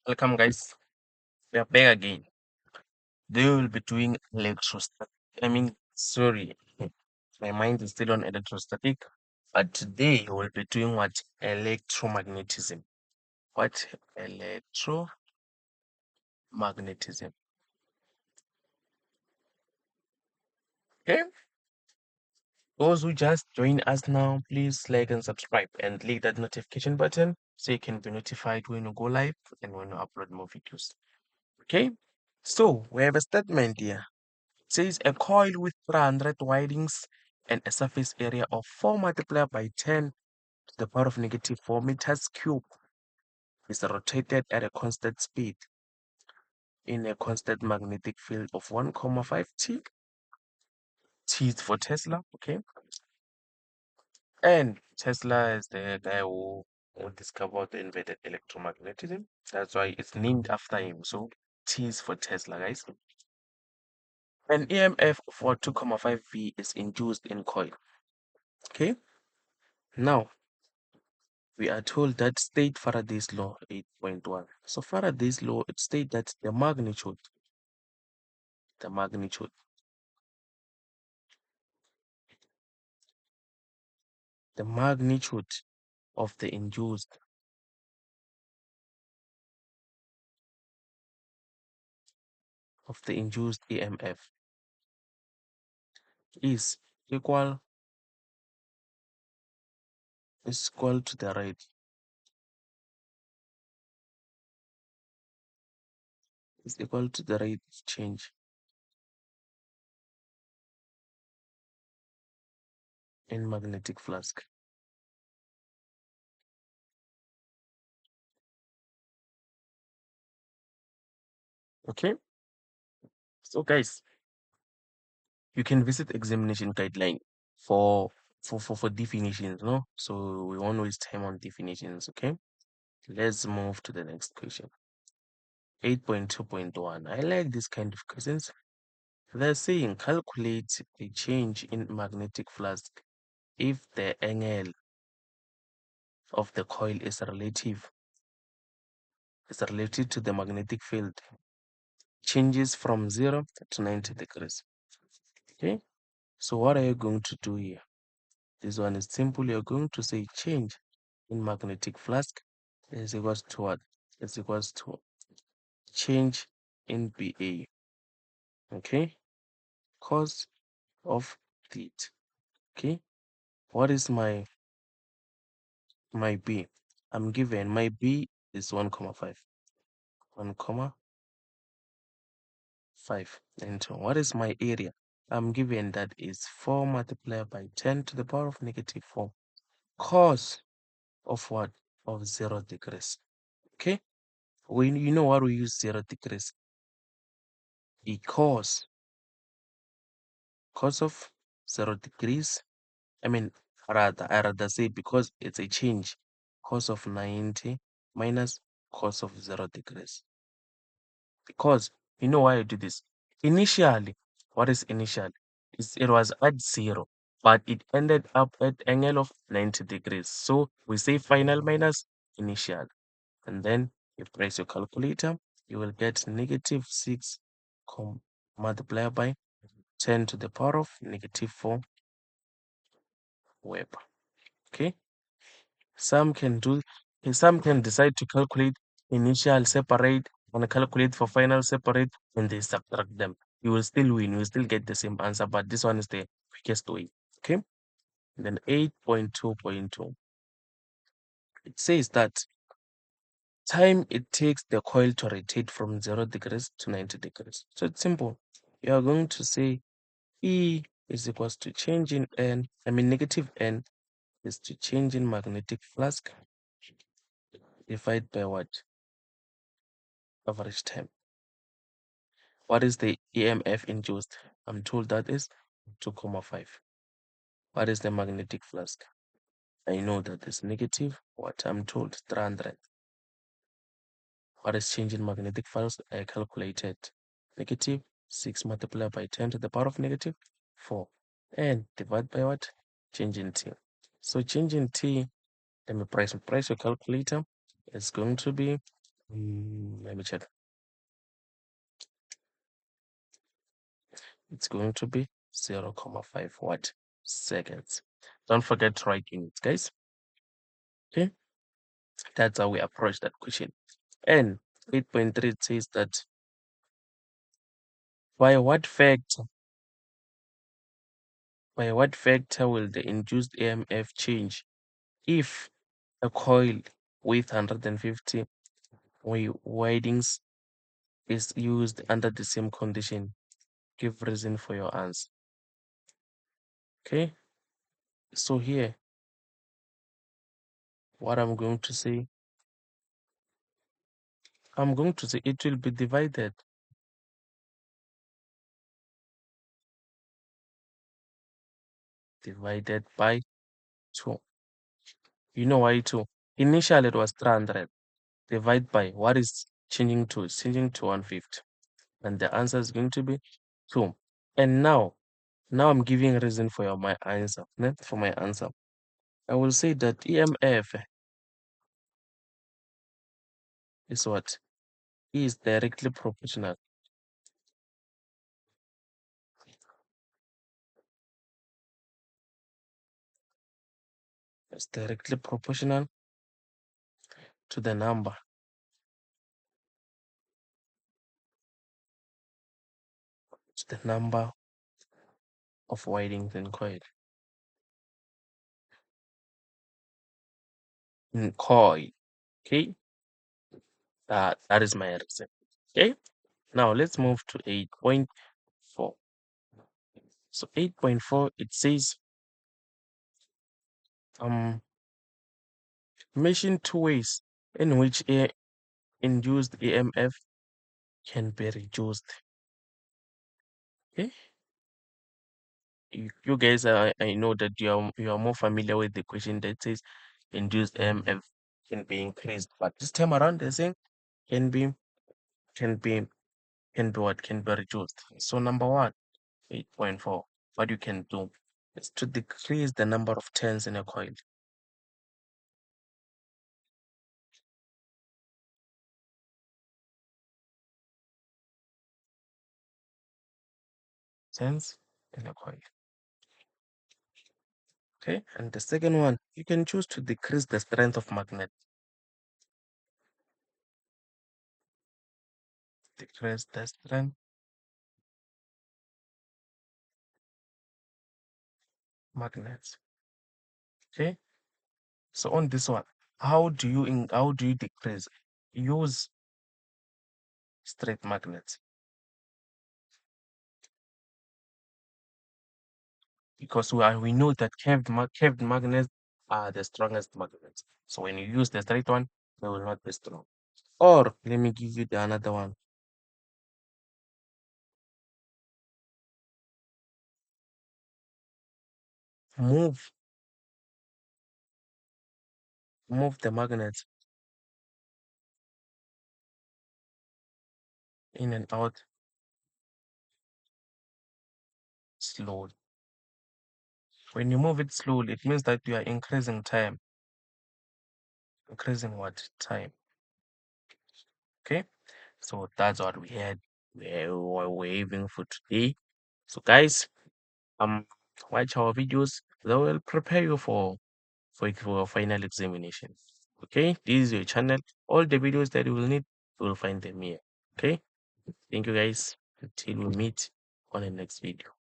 Welcome, guys. We are back again. They will be doing electrostatic. Sorry, my mind is still on electrostatic. But today we will be doing what? Electromagnetism. What? Electromagnetism. Okay? Those who just join us now, please like and subscribe and click that notification button so you can be notified when we go live and when we upload more videos. Okay? So we have a statement here. Says a coil with 300 windings and a surface area of 4 multiplied by 10 to the power of negative 4 meters cube is rotated at a constant speed in a constant magnetic field of 1,5 T. T is for Tesla, okay? And Tesla is the guy who discovered the invented electromagnetism. That's why it's named after him. So T is for Tesla, guys. An EMF for 2,5 V is induced in coil. Okay, now we are told that state Faraday's law 8.1. So Faraday's law it states that the magnitude the magnitude of the induced EMF is equal to the rate of change in magnetic flux. Okay, so guys, you can visit examination guideline for for definitions, no? So we won't waste time on definitions, okay? Let's move to the next question. 8.2.1. I like this kind of questions. They're saying calculate the change in magnetic flux if the angle of the coil is relative to the magnetic field changes from 0 to 90 degrees. Okay, so what are you going to do here? This one is simple. You're going to say change in magnetic flux is equals to what? It's equals to change in BA. Okay, cos of theta. Okay, what is my B? I'm given my B is 1,5. 1,5. And so what is my area? I'm given that is 4 multiplied by 10 to the power of negative 4. Cos of what? Of 0 degrees. Okay? When you know what we use 0 degrees? Because cos of 0 degrees, I rather say because it's a change. Cos of 90 minus cos of 0 degrees. Because you know why I do this? Initially, what is initial? It was at 0, but it ended up at angle of 90 degrees. So we say final minus initial. And then you press your calculator, you will get negative 6 multiplied by 10 to the power of negative 4 Weber. Okay? Some can decide to calculate initial separate and calculate for final separate and they subtract them. You will still win, you will still get the same answer, but this one is the quickest way. Okay? And then 8.2.2. It says that time it takes the coil to rotate from 0 degrees to 90 degrees. So it's simple. You are going to say E is equals to change in N, negative N is to change in magnetic flux divided by what? Average time. What is the EMF induced? I'm told that is 2,5. What is the magnetic flux? I know that is negative. What I'm told 300. What is change in magnetic flux? I calculated negative 6 multiplied by 10 to the power of negative 4. And divide by what? Change in T. So change in T, let me price your calculator. It's going to be Let me check. It's going to be 0.5 what seconds. Don't forget to write units, guys. Okay, that's how we approach that question. And 8.3 says that by what factor will the induced EMF change if a coil with 150 windings is used under the same condition? Give reason for your answer. Okay, so here what I'm going to say it will be divided by 2. You know why 2? Initially it was 300. Divide by what is changing to? It's changing to 150. And the answer is going to be 2. And now I'm giving a reason for my answer. For my answer, I will say that EMF is what? Is directly proportional. It's directly proportional to the number of windings in coil. Okay, that is my reason. Okay, now let's move to 8.4. So 8.4 it says mention two ways in which a induced EMF can be reduced. Okay, you guys I know that you are more familiar with the question that says induced EMF can be increased, but this time around they're saying can be can be can be reduced. So number one, 8.4, what you can do is to decrease the number of turns in a coil. Turns in a coil. Okay, and the second one, you can choose to decrease the strength of magnet. Decrease the strength magnets. Okay, so on this one, how do you decrease? Use straight magnets, because we know that curved magnets are the strongest magnets. So when you use the straight one, they will not be strong. Or let me give you the another one. Move move the magnet in and out slowly. When you move it slowly, it means that you are increasing time. Increasing what? Time. Okay? So that's what we had. We're aiming for today. So guys, um watch our videos. They will prepare you for your final examination. Okay? This is your channel. All the videos that you will need, you will find them here. Okay? Thank you guys. Until we meet on the next video.